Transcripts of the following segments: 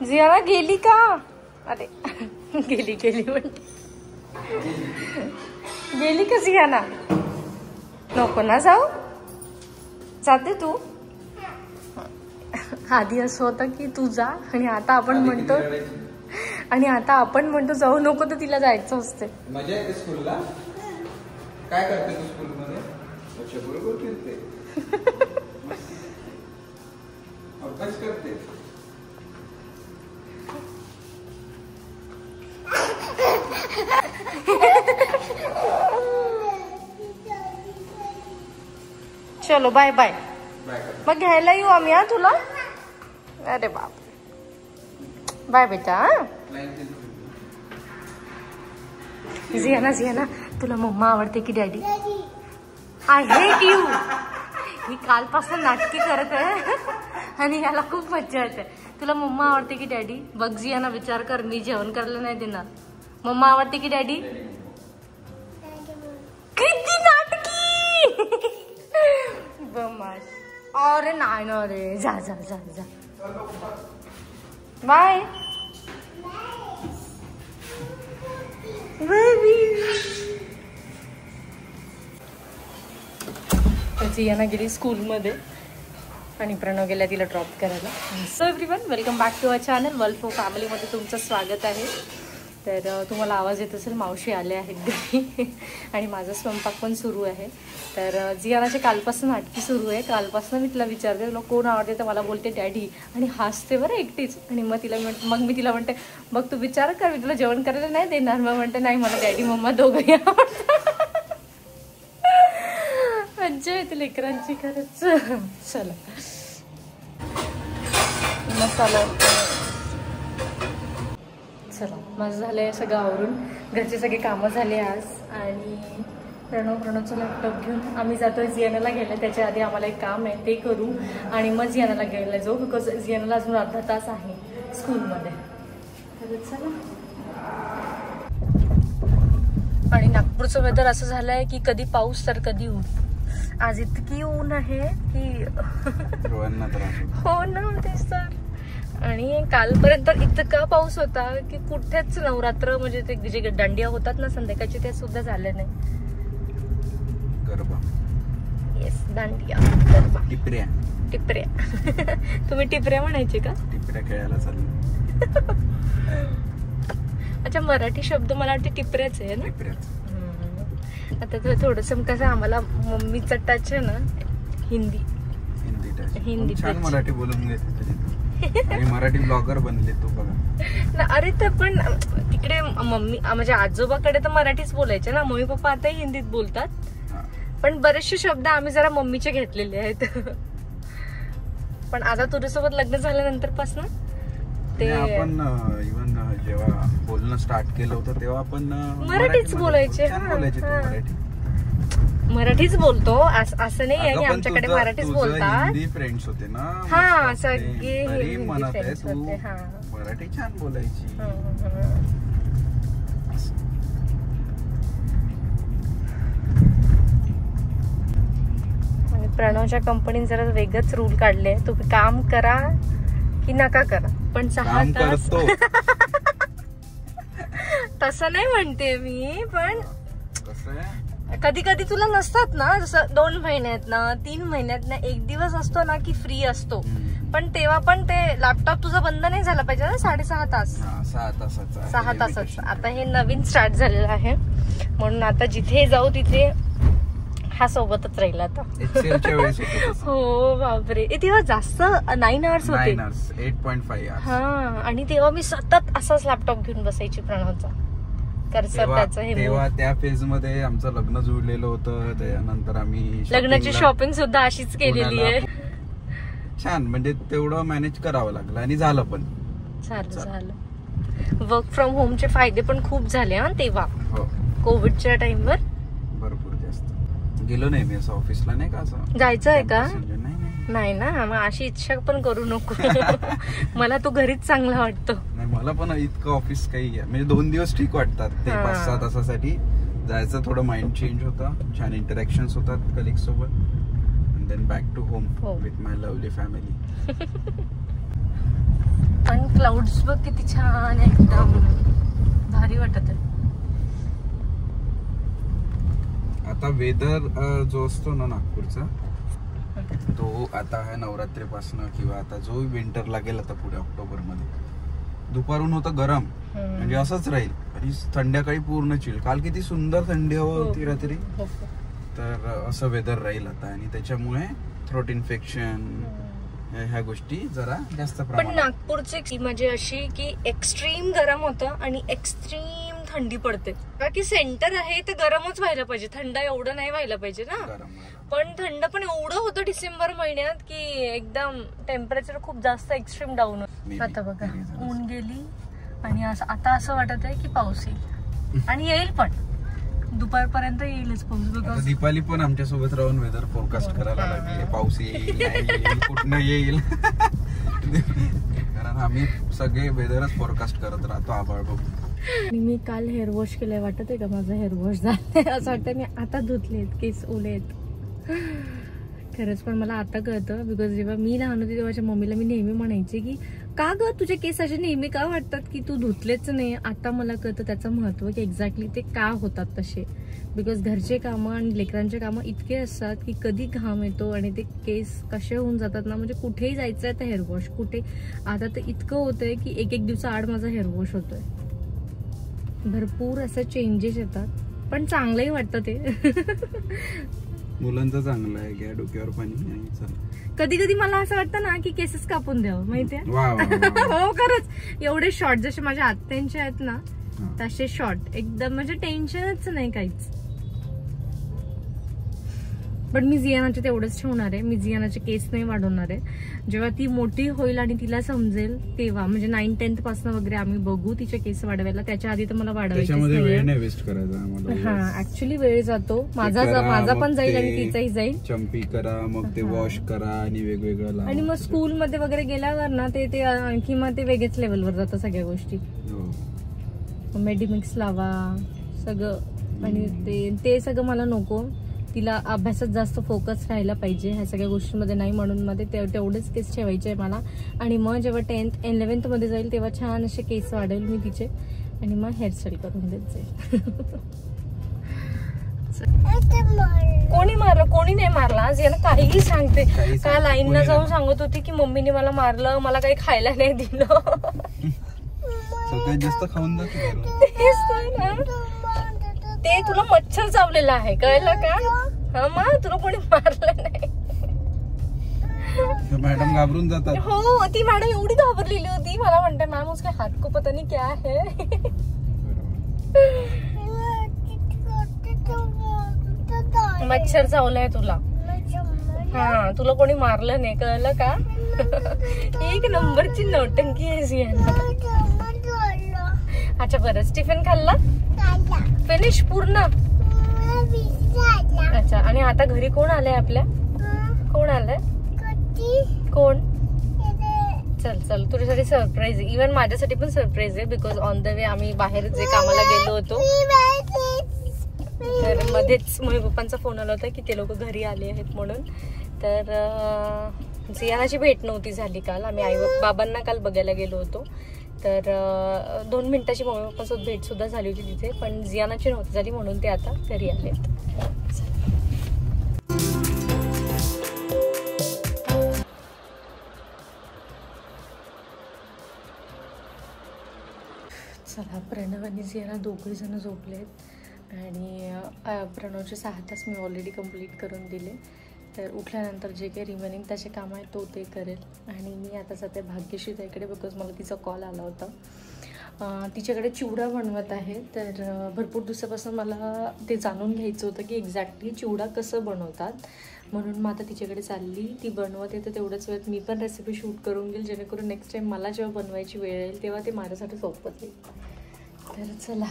जियाना गेली का? अरे गेली गेली म्हणते. गेली का जियाना? नको ना जाऊ. जाते तू? आधी असं होतं की तू जा आणि आता आपण म्हणतो जाऊ नको, तर तिला जायचं असते. मजा येते स्कूलला. काय करते तू स्कूल मध्ये? बरोबर खेळते, अभ्यास करते. चलो बाय बाय. मग घ्यायला येऊ आम्ही हा तुला. अरे बाप, बाय बेटा. जियाना तुला मम्मा आवडते की डॅडी? I hate you. ही कालपासून नाटकी करत आहे आणि याला खूप मज्जा येते. तुला मम्मा आवडते की डॅडी? बघ जियाना विचार कर, मी जेवण करायला नाही देणार. मम्मा आवडते की डॅडी? किती नाटकी. बमाश. अरे नाही ना रे, जा जा जा जा. Bye baby. जियाना गेली स्कूलमध्ये आणि प्रणव गेला तिला ड्रॉप करायला. So everyone, welcome back to our channel world for फॅमिलीमध्ये तुमचं स्वागत आहे. तर तुम्हाला आवाज येत असेल, मावशी आले आहेत घरी आणि माझा स्वयंपाक पण सुरू आहे. तर जियानाची कालपासून नाटकी सुरू आहे. कालपासून मी तिला विचारते तुला कोण आवडते, तर मला बोलते डॅडी आणि हसते बरं एकटीच. आणि मग मी तिला म्हणते बघ तू विचार कर, मी तुला जेवण करायला नाही देणार. मग म्हणते नाही, मला डॅडी मम्मा दोघंही आवडतात. मज्जा येते लेकरांची खरंच. चला मसाला. चला माझं झालंय सगळं आवरून, घरचे सगळे कामं झाले आज. आणि प्रणवचं लॅपटॉप घेऊन आम्ही जातोय जियानाला घ्यायला. त्याच्या आधी आम्हाला एक काम आहे ते करू आणि मग जियानाला घ्यायला जाऊ, बिकॉज जियानाला अजून अर्धा तास आहे स्कूलमध्ये. तर चला. आणि नागपूरचं वेदर असं झालंय की कधी पाऊस तर कधी ऊन. आज इतकी ऊन आहे की हो ना, तेच तर. आणि कालपर्यंत इतका पाऊस होता की कुठेच नवरात्र म्हणजे ते जे दांडिया होतात ना संध्याकाळचे, ते सुद्धा झाले नाही. गरबा. येस, दांडिया, गरबा, टिपऱ्या. तुम्ही टिपऱ्या म्हणायचे का? टिपऱ्या खेळायला चालू. अच्छा, मराठी शब्द मला वाटते टिपऱ्याच आहे ना. टिपऱ्याच. आता थोडस कसं आम्हाला मम्मीचा टच आहे ना, हिंदी छान मराठी बोलून घेते आणि मराठी ब्लॉगर बनले तू बघा. अरे तर पण तिकडे मम्मी म्हणजे आजोबाकडे तर मराठीच बोलायचे ना, मम्मी पप्पा आताही हिंदीत बोलतात. पण बरेचसे शब्द आम्ही जरा मम्मीचे घेतलेले आहेत. पण आता तुझ्यासोबत लग्न झाल्यानंतर पासून ते आपण इव्हन जेव्हा बोलणं स्टार्ट केलं होतं तेव्हा आपण मराठीच बोलायचे. मराठीच बोलतो असं नाही आहे की आमच्याकडे मराठीच बोलतात. हिंदी फ्रेंड्स होते ना. हा, सगळे फ्रेंड्स होते. मराठी छान बोलायची. आणि प्रणवच्या कंपनीने जरा वेगळंच रूल काढले, तुम्ही काम करा की नका करा, पण 6 तास. तसं नाही म्हणते मी, पण कधी कधी तुला नसतात ना, जसं 2 महिन्यात ना 3 महिन्यात ना 1 दिवस असतो ना की फ्री असतो, पण तेव्हा पण ते लॅपटॉप तुझा बंद नाही झाला पाहिजे ना. 6.5 तास. 6 तासाचा. आता हे नवीन स्टार्ट झालेलं आहे म्हणून आता जिथे जाऊ तिथे हा सोबतच राहील आता. हो बापरे, तेव्हा जास्त 9 आवर्स होते. 8.5 हा, आणि तेव्हा मी सतत असाच लॅपटॉप घेऊन बसायची प्रणवचा. तेव्हा त्या फेज मध्ये आमचं लग्न जुळलेलं होतं. त्यानंतर आम्ही लग्नाची शॉपिंग सुद्धा अशीच केलेली आहे. छान, म्हणजे तेवढं मॅनेज करावं लागलं आणि झालं पण. झालं. वर्क फ्रॉम होमचे फायदे पण खूप झाले हा तेव्हा. कोविडच्या टाइमवर भरपूर जास्त. गेलो नाही मी असं ऑफिसला, नाही का असं जायचं आहे का? नाही ना, मग अशी इच्छा पण करू नको. मला तू घरीच चांगला वाटतो. नाही, मला पण इतकं ऑफिस काही म्हणजे 2 दिवस ठीक वाटतात. ते 5-6 तासासाठी जायचं, थोडं माइंड चेंज होता, छान इंटरॅक्शन्स होतात कलिग्स सोबत. And then back to home with my lovely family. पण क्लाउड्स बघ किती छान एकदम भारी वाटत आहे. आता वेदर जो असतो ना नागपूरचा तो आता आहे नवरात्रीपासून किंवा आता जो विंटर लागेल आता पुढे ऑक्टोबर मध्ये दुपारून होतं गरम म्हणजे असंच राहील आणि संध्याकाळी पूर्ण चिल. काल किती सुंदर थंडी हवा होती रात्री. तर असं वेदर राहील आता आणि त्याच्यामुळे थ्रोट इन्फेक्शन ह्या गोष्टी जरा जास्त प्रमाणात. पण नागपूरची म्हणजे अशी की एक्स्ट्रीम गरम होतं आणि एक्स्ट्रीम थंडी पडते. बाकी सेंटर आहे तर गरमच व्हायला पाहिजे, थंड एवढं नाही व्हायला पाहिजे ना. पण थंड पण एवढं होतं डिसेंबर महिन्यात की एकदम टेम्परेचर खूप जास्त एक्स्ट्रीम डाऊन होतं. आता बघा ऊन गेली आणि आता असं वाटत आहे की पाऊस येईल आणि येईल पण दुपारपर्यंत येईलच पाऊस. बघा दीपाली पण आमच्या सोबत राहून वेदर फोरकास्ट करायला लागली. पाऊस येईल कुठनं येईल कारण आम्ही सगळे वेदरच फोरकास्ट करत राहतो आभाळ बघून. आणि मी काल हेअर वॉश केलंय. वाटत आहे का माझं हेअर वॉश झालंय असं वाटतं. मी आता धुतलेत, केस ओले आहेत खरंच. पण मला आता कळतं बिकॉज जेव्हा मी लहान होती तेव्हा माझ्या मम्मीला मी नेहमी म्हणायचे की का ग तुझे केस असे नेहमी का वाटतात की तू धुतलेच नाही. आता मला कळतं त्याचं महत्व की एक्झॅक्टली ते का होतात तसे. बिकॉज घरचे कामं आणि लेकरांचे कामं इतके असतात की कधी घाम येतो आणि ते केस कसे होऊन जातात ना. म्हणजे कुठेही जायचं आहे तर हेअर वॉश कुठे. आता तर इतकं होतंय की एक दिवसाआड माझा हेअर वॉश होतोय. भरपूर असं चेंजेस येतात पण चांगलंही वाटतं ते. मुलांचं चांगलं आहे घ्या डोक्यावर पाणी. कधी कधी मला असं वाटतं ना की केसच कापून द्यावं माहितीये. हो खरंच. एवढे शॉर्ट जसे माझ्या आत्यांचे आहेत ना तसे शॉर्ट एकदम म्हणजे टेन्शनच नाही काहीच. पण मी जियानाचे तेवढंच ठेवणार आहे. मी जियानाचे केस नाही वाढवणार आहे. जेव्हा ती मोठी होईल आणि तिला समजेल तेव्हा म्हणजे 9-10th पासून वगैरे आम्ही बघू तिचे केस वाढवायला. त्याच्या आधी तर मला वाढवायचे हा ऍक्च्युली वेळ जातो. माझा पण जाईल आणि तिचाही जाईल. चंपी करा मग ते वॉश करा आणि वेगवेगळं आणि मग स्कूल मध्ये वगैरे गेल्यावर ना ते आणखी मग ते वेगळ्याच लेवलवर जातं सगळ्या गोष्टी. मेडिमिक्स लावा सगळं आणि ते सगळं मला नको. तिला अभ्यासात जास्त फोकस राहायला पाहिजे ह्या सगळ्या गोष्टींमध्ये नाही. म्हणून मध्ये तेवढेच केस ठेवायचे आहे मला. आणि मग जेव्हा 10th 11th मध्ये जाईल तेव्हा छान असे केस वाढेल मी तिचे आणि मग हेअरस्टाईल करून देत जाईल. कोणी मारलं कोणी नाही मारला. आज याला काहीही सांगते. काल आईंना जाऊन सांगत होती की मम्मीने मला मारलं, मला काही खायला नाही दिलं. जास्त खाऊन ते तुला मच्छर चावलेला आहे कळलं का. हा मग तुला कोणी मारलं नाही. मॅडम घाबरून जातात. हो ती मॅडम एवढी घाबरलेली होती. मला म्हणते मॅम उसके हात को पता नहीं क्या है. मच्छर चावलाय तुला. हा तुला कोणी मारलं नाही कळलं का. एक नंबरची नौटंकी आहे जियाना. अच्छा बरं टिफिन खाल्ला फिनिश पूर्ण. अच्छा आणि आता घरी कोण आलंय आपल्या. कोण आलंय कोण. चल चल तुझ्यासाठी सरप्राईज आहे. इव्हन माझ्यासाठी पण सरप्राईज आहे बिकॉज ऑन द वे आम्ही बाहेर जे कामाला गेलो होतो तर मध्येच मम्मी पप्पांचा फोन आला होता की ते लोक घरी आले आहेत म्हणून. तर जियानाची भेट नव्हती झाली काल. आम्ही आई बाबांना काल बघायला गेलो होतो. तर 2 मिनिटाची मम्मी पप्पांसोबत भेट सुद्धा झाली होती तिथे. पण जियानाची नव्हती झाली म्हणून ते आता घरी आलेत. चला प्रणव आणि जियाना दोघे जण झोपलेत आणि प्रणवचे 6 तास मी ऑलरेडी कंप्लीट करून दिले. तर उठल्यानंतर जे काही रिमेनिंग त्याचे काम आहे तो ते करेल. आणि मी आता सध्या भाग्यश्री ताईकडे बिकॉज मला तिचा कॉल आला होता. तिच्याकडे चिवडा बनवत आहे. तर भरपूर दिवसापासून मला ते जाणून घ्यायचं होतं की एक्झॅक्टली चिवडा कसं बनवतात म्हणून मग आता तिच्याकडे चालली. ती बनवत आहे तर तेवढंच वेळात मी पण रेसिपी शूट करून घेईल जेणेकरून नेक्स्ट टाईम मला जेव्हा बनवायची वेळ येईल तेव्हा ते माझ्यासाठी सोपं जाईल. तर चला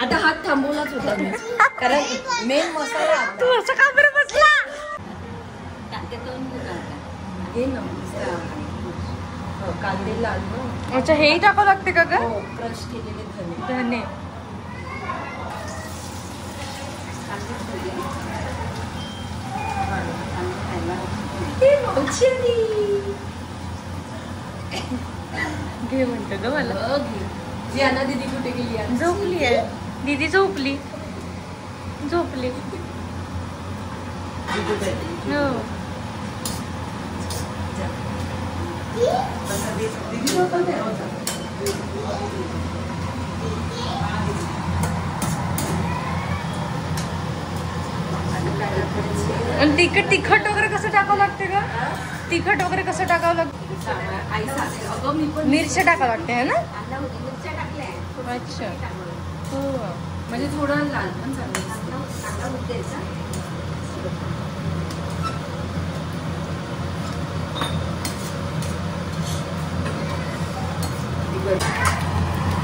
आता हात थांबवलाच होता मी कारण मेन मसाला. तू असं का बरं बसला. घे ना कांदे लाल ना. अच्छा, हेही टाकावं लागते का ग? हो, क्रश केलेले धने. धने. घे म्हणतो ग मला. जियाना दीदी कुठे गेली आहे? झोपली आहे दीदी. झोपली. हो. आणि तिखट वगैरे कसं टाकावं लागते का? तिखट वगैरे कसं टाकावं लागतं? आई सांगते. अगं मी पण मिरच्या टाकावं लागते है ना? मिरच्या टाकल्या. अच्छा. हो. म्हणजे थोडं लाल पण चांगलं दिसतं.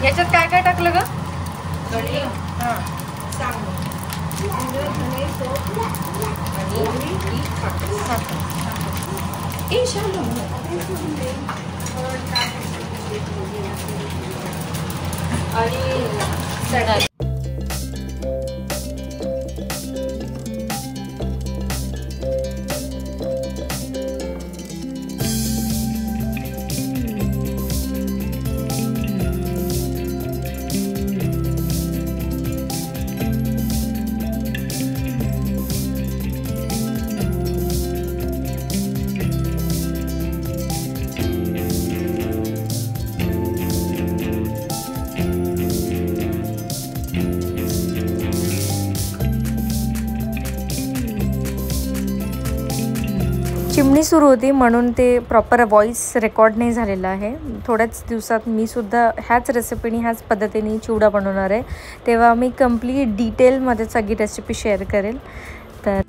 याच्यात काय काय टाकलं ग? कढी, हा. आणि चिमणी सुरू होती म्हणून ते प्रॉपर व्हॉइस रेकॉर्ड नाही झालेला आहे. थोड्याच दिवसात मी सुद्धा ह्याच रेसिपीने ह्याच पद्धतीने चिवडा बनवणार आहे. तेव्हा मी कम्प्लीट डिटेलमध्ये सगळी रेसिपी शेअर करेल. तर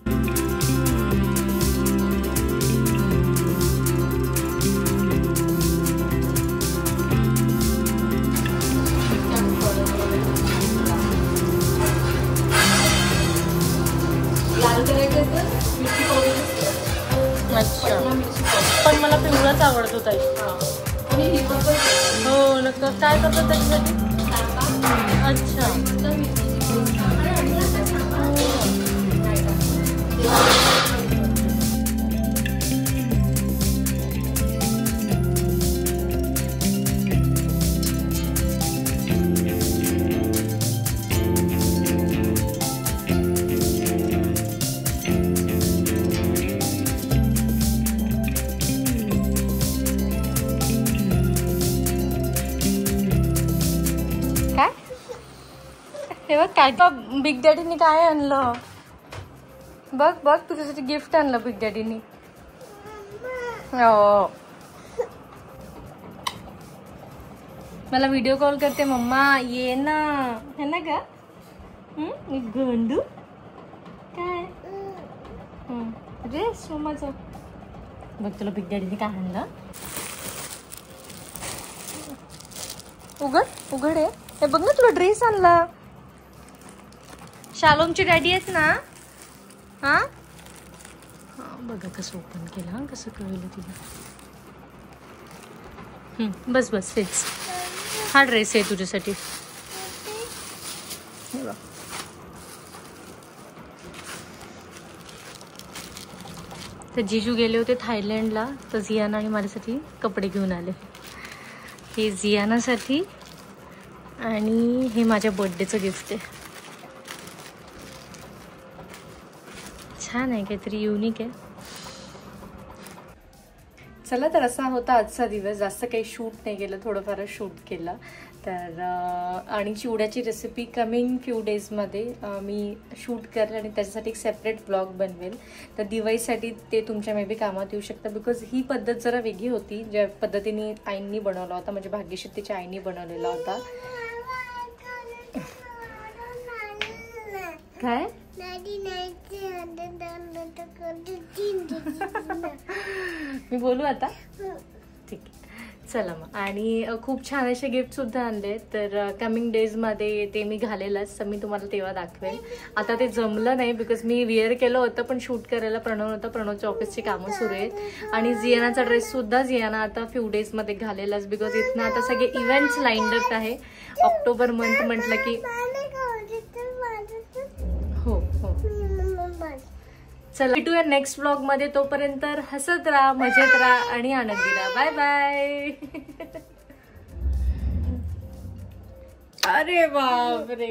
लाल करायचं तर मिरची पावडर. अच्छा, पण मला पिवळाच आवडतो ताई. आणि हिरवा पण. हो नक्की. काय करतो त्याच्यासाठी? अच्छा. काय हे बघ काय बिग डॅडीने काय आणलं. बघ बघ तुझ्यासाठी गिफ्ट आणलं बिग डॅडीने. हो. मला व्हिडिओ कॉल करते मम्मा ये ना है ना ग. गंडू काय ड्रेस मम्माचा. बघ तुला बिग डॅडीने काय आणलं. उघड आहे. हे बघ ना तुला ड्रेस आणला. शालोमची डॅडी आहेत ना. हा बघा कसं ओपन केलं. हा कसं कळलं तिला. बस बस हेच. हा ड्रेस आहे तुझ्यासाठी. तर जीजू गेले होते थायलंडला. तर झियाना आणि माझ्यासाठी कपडे घेऊन आले. हे झियानासाठी आणि हे माझ्या बर्थडेचं गिफ्ट आहे. छान आहे काहीतरी युनिक आहे. चला तर असा होता आजचा दिवस. जास्त काही शूट नाही केलं, थोडंफार शूट केलं. तर आणि चिवड्याची रेसिपी कमिंग फ्यू डेजमध्ये मी शूट करेल आणि त्याच्यासाठी एक सेपरेट ब्लॉग बनवेल. तर दिवाळीसाठी ते तुमच्या मे बी कामात येऊ शकतं. बिकॉज ही पद्धत जरा वेगळी होती ज्या पद्धतीने आईंनी बनवला होता. म्हणजे भाग्यश्री तिच्या आईंनी बनवलेला होता. काय मी बोलू आता. ठीक आहे चला मग. आणि खूप छान असे गिफ्ट सुद्धा आणले, तर कमिंग डेजमध्ये ते मी घालेलच, तर मी तुम्हाला तेव्हा दाखवेल. आता ते जमलं नाही बिकॉज मी वेअर केलं होतं, पण शूट करायला प्रणव होतं. प्रणवच्या ऑफिसची कामं सुरू आहेत आणि जियानाचा ड्रेस सुद्धा जियाना आता फ्यू डेजमध्ये घालेलाच, बिकॉज इथनं आता सगळे इव्हेंट्स लाईन्ड अप आहे. ऑक्टोबर मंथ म्हटलं की हो हो. चला भेटूया नेक्स्ट व्लॉग मध्ये. तोपर्यंत हसत राहा, मजेत राहा आणि आनंदी राहा. Bye bye. अरे बापरे.